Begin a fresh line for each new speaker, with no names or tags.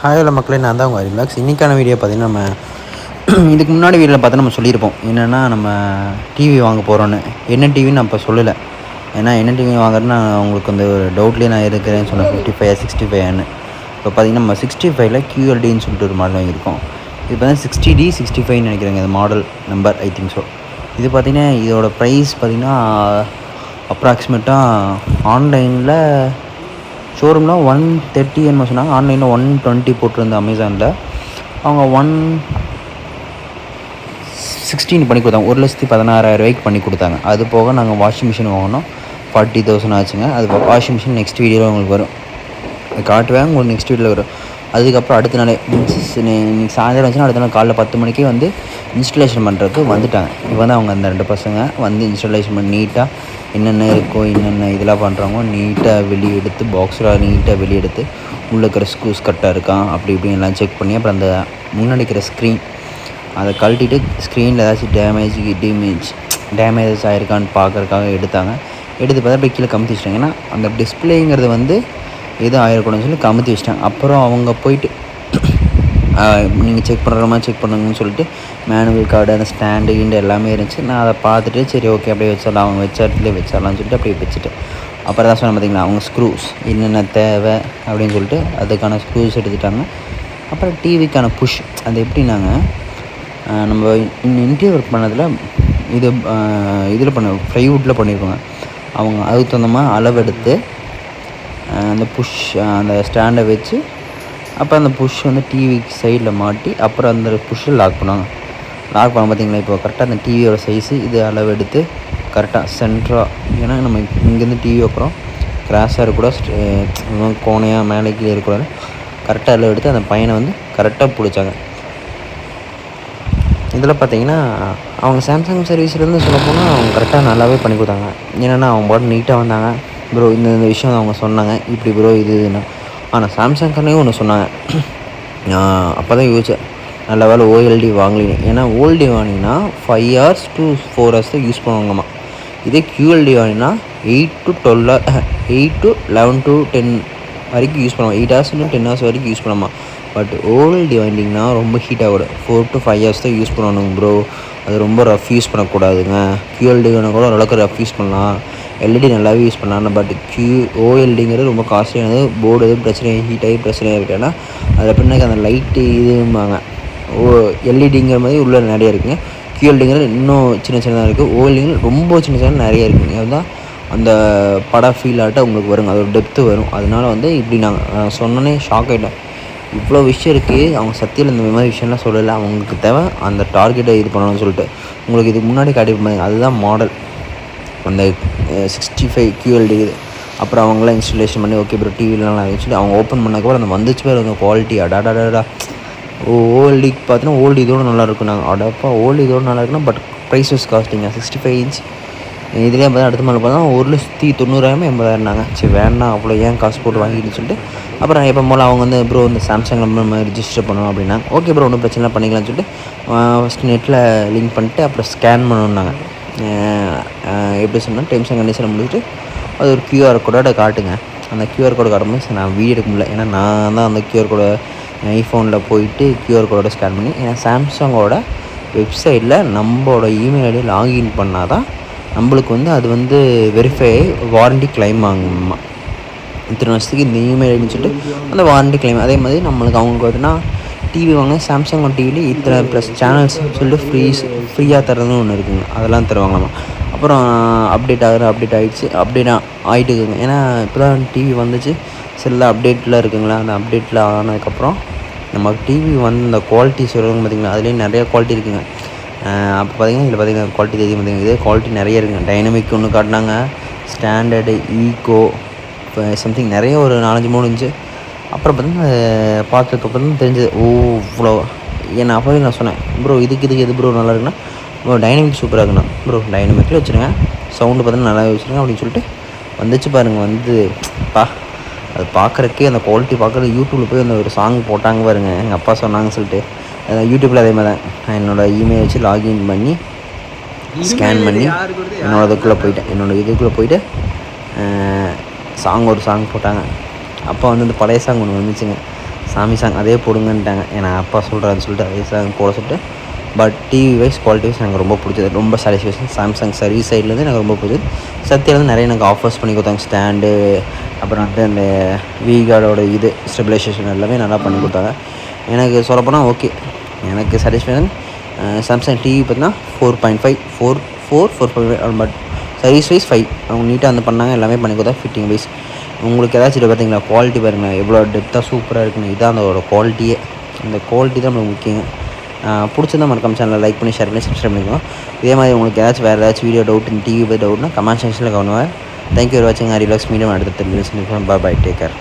Hi hello மக்களே, நான் தான் உங்கள் ரிலாக்ஸ். இன்றைக்கான வீடியோ பார்த்திங்கன்னா, நம்ம இதுக்கு முன்னாடி வீடியோவில் பார்த்தா நம்ம சொல்லியிருப்போம் என்னென்னா நம்ம டிவி வாங்க போகிறோன்னு. என்ன டிவின்னு நான் இப்போ சொல்லலை, ஏன்னா என்ன டிவி வாங்குறதுன்னு நான் உங்களுக்கு வந்து ஒரு டவுட்லேயே நான் இருக்கிறேன்னு சொன்னேன். 55 65 இப்போ பார்த்திங்கன்னா நம்ம 65ல் QLDன்னு சொல்லிட்டு ஒரு மாடல் வாங்கியிருக்கோம். இது பார்த்தீங்கன்னா 60D 65ன்னு நினைக்கிறேங்க இது model number, I think so. இது பார்த்திங்கன்னா இதோட ப்ரைஸ் பார்த்திங்கன்னா அப்ராக்சிமேட்டாக ஆன்லைனில் ஷோரூமில் 130 என்ன சொன்னாங்க, ஆன்லைனில் 120 போட்டிருந்த அமேசானில் அவங்க 116 பண்ணி கொடுத்தாங்க. 1,16,000 பண்ணி கொடுத்தாங்க. அது போக நாங்கள் வாஷிங் மிஷின் வாங்கினோம், 40,000 ஆச்சுங்க. அது வாஷிங் மிஷின் நெக்ஸ்ட் வீடியோவில் உங்களுக்கு வரும், அது காட்டுவேன் உங்களுக்கு நெக்ஸ்ட் வீடியோவில் வரும். அதுக்கப்புறம் அடுத்த நாளே இன்னைக்கு சாயந்தரம் வச்சுன்னா அடுத்த நாள் காலைல 10 மணிக்கு வந்து இன்ஸ்டலேஷன் பண்ணுறதுக்கு வந்துட்டாங்க. இப்போ வந்து அவங்க அந்த 2 பசங்க வந்து இன்ஸ்டலேஷன் பண்ணி நீட்டாக என்னென்ன இருக்கோ என்னென்ன இதெல்லாம் பண்ணுறாங்க நீட்டாக வெளியே எடுத்து பாக்ஸில் நீட்டாக வெளியே எடுத்து உள்ளே இருக்கிற ஸ்க்ரூஸ் கரெக்டாக இருக்கான் அப்படி இப்படி எல்லாம் செக் பண்ணி அப்புறம் அந்த முன்னாடி இருக்கிற ஸ்க்ரீன் அதை கழட்டிட்டு ஸ்க்ரீனில் ஏதாச்சும் டேமேஜஸ் ஆகிருக்கான்னு பார்க்குறதுக்காக எடுத்தாங்க. எடுத்து பார்த்தா அப்படியே கீழே கமுத்தி வச்சிட்டாங்க. ஏன்னா அந்த டிஸ்பிளேங்கிறது வந்து எதுவும் ஆகிடக்கூடாதுன்னு சொல்லி கமுத்தி வச்சிட்டாங்க. அப்புறம் அவங்க போயிட்டு நீங்கள் செக் பண்ணுற மாதிரி செக் பண்ணுங்கன்னு சொல்லிட்டு மேனுவல் கார்டு அந்த ஸ்டாண்டு கிண்டு எல்லாமே இருந்துச்சு. நான் அதை பார்த்துட்டு சரி ஓகே அப்படியே வச்சிடலாம், அவங்க வச்ச இடத்துலேயே வச்சிடலாம்னு சொல்லிட்டு அப்படியே வச்சுட்டேன். அப்புறம் தான் சொன்னேன் பார்த்திங்களா, அவங்க ஸ்க்ரூஸ் என்னென்ன தேவை அப்படின்னு சொல்லிட்டு அதுக்கான ஸ்க்ரூஸ் எடுத்துட்டாங்க. அப்புறம் டிவிக்கான புஷ் அது எப்படின்னாங்க, நம்ம இன்டீரியர் ஒர்க் பண்ணதில் இதில் ப்ளைவுட்டில் பண்ணியிருக்கோங்க. அவங்க அதுக்கு தகுந்த மாதிரி அளவெடுத்து அந்த புஷ் அந்த ஸ்டாண்டை வச்சு அப்புறம் அந்த புஷ் வந்து டிவிக்கு சைடில் மாட்டி அப்புறம் அந்த புஷ்ஷை லாக் பண்ணுவாங்க. லாக் பண்ண பார்த்திங்களா, இப்போ கரெக்டாக அந்த டிவியோட சைஸு இது அளவு எடுத்து கரெக்டாக சென்ட்ராக, ஏன்னா நம்ம இங்கேருந்து டிவி வைக்கிறோம் கிராஸாக இருக்கக்கூடாது, கோணையாக மேலே கீழே இருக்கக்கூடாது, கரெக்டாக அளவு எடுத்து அந்த பையனை வந்து கரெக்டாக பிடிச்சாங்க. இதில் பார்த்திங்கன்னா அவங்க சாம்சங் சர்வீஸ்லேருந்து சொல்லப்போனால் அவங்க கரெக்டாக நல்லாவே பண்ணி கொடுத்தாங்க. ஏன்னா அவங்க பாட்டு நீட்டாக வந்தாங்க. ப்ரோ இந்த விஷயம் அவங்க சொன்னாங்க, இப்படி ப்ரோ இதுன்னா. ஆனால் சாம்சங் கண்ணையும் ஒன்று சொன்னாங்க. அப்போ தான் யோசிச்சேன், நல்ல வேலை ஓஎல்டி வாங்கலிங்க. ஏன்னா ஓஎல்டி வாங்கினீங்கன்னா 5 hours to 4 hours தான் யூஸ் பண்ணுவாங்கம்மா. இதே QLD வாங்கினா 8 to 11 to 10 வரைக்கும் யூஸ் பண்ணுவாங்க. 8 hours to 10 hours வரைக்கும் யூஸ் பண்ணாமா. பட் ஓஎல்டி வாங்கிட்டிங்கன்னா ரொம்ப ஹீட் ஆகிடும். 4 to 5 hours தான் யூஸ் பண்ணணும் ப்ரோ, அது ரொம்ப ரஃப் யூஸ் பண்ணக்கூடாதுங்க. QLD வேணால் கூட ஓரளவுக்கு ரஃப் யூஸ் பண்ணலாம், எல்இடி நல்லாவே யூஸ் பண்ணலாம். பட் ஓஎல்டிங்கிறது ரொம்ப காஸ்ட்லியானது. போர்டு எதுவும் பிரச்சனை ஹீட் ஆகி பிரச்சனையாக இருக்குன்னா அதில் பின்னாடி அந்த லைட்டு இதும்பாங்க. எல்இடிங்கிற மாதிரி உள்ளே நிறைய இருக்குங்க. QLDங்கிறது இன்னும் சின்ன சின்னதாக இருக்குது. ஓஎல்டிங்கிறது ரொம்ப சின்ன சின்ன நிறைய இருக்குங்க. அதுதான் அந்த படம் ஃபீல் ஆகிட்டு உங்களுக்கு வருங்க, அதோட டெப்த்து வரும். அதனால வந்து இப்படி நாங்கள் சொன்னோன்னே ஷாக் ஆகிட்டேன். இவ்வளோ விஷயம் இருக்குது, அவங்க சத்தியில் இந்த மாதிரி விஷயம்லாம் சொல்லலை. அவங்களுக்கு தேவை அந்த டார்கெட்டை இது பண்ணணும்னு சொல்லிட்டு உங்களுக்கு இதுக்கு முன்னாடி காட்டியிருப்பாங்க. அதுதான் மாடல் அந்த 65 QLD. அப்புறம் அவங்களாம் இன்ஸ்டலேஷன் பண்ணி ஓகே ப்ரோ டிவிலாம் சொல்லி அவங்க ஓப்பன் பண்ணக்கப்புறம் அந்த வந்துச்சு பேர் அந்த குவாலிட்டி அடாடாடா. ஓல்டிக்கு பார்த்தீங்கன்னா ஓல்டு இதோடு நல்லாயிருக்கும். நாங்கள் அடப்பா ஓல்டு இதோடு நல்லா இருக்குன்னா பட் ப்ரைஸ் வைஸ் காஸ்ட்டிங்க 65 inch இதுலேயே பார்த்தா அடுத்த மாதிரி பார்த்தா 1,90,000 80,000 சரி வேணாம் அவ்வளோ ஏன் காசு போட்டு வாங்கிட்டு சொல்லிட்டு அப்புறம் எப்போ போல் அவங்க வந்து ப்ரோ இந்த சாம்சங் நம்ம ரிஜிஸ்டர் பண்ணணும் அப்படின்னா ஓகே ப்ரோ ஒன்றும் பிரச்சனை பண்ணிக்கலாம்னு சொல்லிட்டு ஃபஸ்ட்டு நெட்டில் லிங்க் பண்ணிட்டு அப்புறம் ஸ்கேன் பண்ணணுன்னாங்க. எப்படி சொன்னால் டெர்ம்ஸ் அண்ட் கண்டிஷனை முடிச்சுட்டு அது ஒரு QR கோடோட காட்டுங்க. அந்த QR கோடு காட்டும்போது நான் வீடியோ எடுக்க முடியல, ஏன்னா நான் தான் அந்த QR கோடை ஐஃபோனில் போயிட்டு QR கோடோட ஸ்கேன் பண்ணி, ஏன்னா சாம்சங்கோட வெப்சைட்டில் நம்மளோட இமெயில் ஐடி லாகின் பண்ணால் தான் நம்மளுக்கு வந்து அது வந்து வெரிஃபை வாரண்டி கிளைம் ஆகுமா. இத்தனை வருஷத்துக்கு இந்த இமெயில் ஐடின்னு சொல்லிட்டு அந்த வாரண்டி கிளைம். அதே மாதிரி நம்மளுக்கு அவங்களுக்கு வந்துன்னா டிவி வாங்க சாம்சங் டிவியில் இத்தனை ப்ளஸ் சேனல்ஸ் சொல்லிட்டு ஃப்ரீயாக தரதுன்னு ஒன்று இருக்குங்க, அதெல்லாம் தருவாங்களாமா. அப்புறம் அப்டேட் ஆகிடுச்சு, அப்டேட் ஆகிட்டு இருக்குங்க. ஏன்னா இப்போ தான் டிவி வந்துச்சு, சில அப்டேட்டில் இருக்குங்களா, அந்த அப்டேட்டில் ஆனதுக்கப்புறம் நம்ம டிவி வந்து இந்த குவாலிட்டி சொல்லுவாங்க பார்த்திங்களா, அதுலேயும் நிறையா குவாலிட்டி இருக்குங்க. அப்போ பார்த்திங்கன்னா இதில் பார்த்திங்கன்னா குவாலிட்டி தெரியும் பார்த்திங்கன்னா, இதே குவாலிட்டி நிறைய இருக்குங்க. டைனமிக் ஒன்று காட்டினாங்க, ஸ்டாண்டர்டு, ஈகோ, இப்போ சம்திங் நிறைய ஒரு 4-5 இருந்துச்சு. அப்புறம் பார்த்திங்கன்னா பார்த்ததுக்கப்புறம் தான் தெரிஞ்சது இவ்வளோ. ஏன்னா அப்போவே நான் சொன்னேன் ப்ரோ இதுக்கு எது ப்ரோ நல்லா இருக்குன்னா ப்ரோ டைனமிக் சூப்பராக இருக்குண்ணா. ப்ரோ டைனமிக்கில் வச்சுருங்க, சவுண்டு பார்த்தீங்கன்னா நல்லா வச்சுருங்க அப்படின்னு சொல்லிட்டு வந்துச்சு பாருங்கள். வந்து அது பார்க்குறக்கே அந்த குவாலிட்டி பார்க்குறது யூடியூப்பில் போய் அந்த ஒரு சாங் போட்டாங்க பாருங்கள், எங்கள் அப்பா சொன்னாங்கன்னு சொல்லிட்டு யூடியூப்பில் அதே மாதிரி தான் நான் என்னோடய இமெயில் வச்சு லாகின் பண்ணி ஸ்கேன் பண்ணி என்னோடய இதுக்குள்ளே போயிட்டு ஒரு சாங் போட்டாங்க. அப்போ வந்து இந்த பழைய சாங் ஒன்று வந்துச்சுங்க, சாமி சாங் அதே போடுங்கன்ட்டாங்க. ஏன்னா அப்பா சொல்கிறாருன்னு சொல்லிட்டு அதே சாங் போட சொல்லிட்டு. But TV wise quality wise எனக்கு ரொம்ப பிடிச்சது, ரொம்ப சாட்டிஸ்ஃபேக்ஷன். சாம்சங் சர்வீஸ் சைட்லேருந்து எனக்கு ரொம்ப பிடிச்சது. சத்யாலேருந்து நிறைய எனக்கு ஆஃபர்ஸ் பண்ணி கொடுத்தாங்க. ஸ்டாண்டு, அப்புறம் வந்து அந்த விகார்டோட ஸ்டெபிலைசேஷன் எல்லாமே நல்லா பண்ணி கொடுத்தாங்க. எனக்கு சொல்லப்போனால் ஓகே, எனக்கு சாட்டிஸ்ஃபேக்ஷன். சாம்சங் டிவி பார்த்தீங்கன்னா 4.5 4.5 பட் சர்வீஸ் வைஸ் 5. அவங்க நீட்டாக வந்து பண்ணாங்க, எல்லாமே பண்ணி கொடுத்தா. ஃபிட்டிங் வைஸ் உங்களுக்கு ஏதாச்சும் பார்த்தீங்களா, குவாலிட்டி பாருங்கள் எவ்வளோ டெப்த்தாக சூப்பராக இருக்குன்னு. இதான் அதோட குவாலிட்டியே. அந்த குவாலிட்டி தான் நம்மளுக்கு முக்கியம். பிடிச்சிருந்தா மறக்காம சேனலில் லைக் பண்ணி, ஷேர் பண்ணி, சப்ஸ்கிரைப் பண்ணிக்கோங்க. இதே மாதிரி உங்களுக்கு ஏதாச்சும் வேறு ஏதாச்சும் வீடியோ டவுட், டிவி பற்றி டவுட்னா கமெண்ட் செக்ஷனில் கவனிவாங்க. தேங்க்யூ ஃபார் வாட்சிங். ரிலாக்ஸ் மீடியம் அடுத்த தெரிஞ்சு. பாய், டேக் கேர்.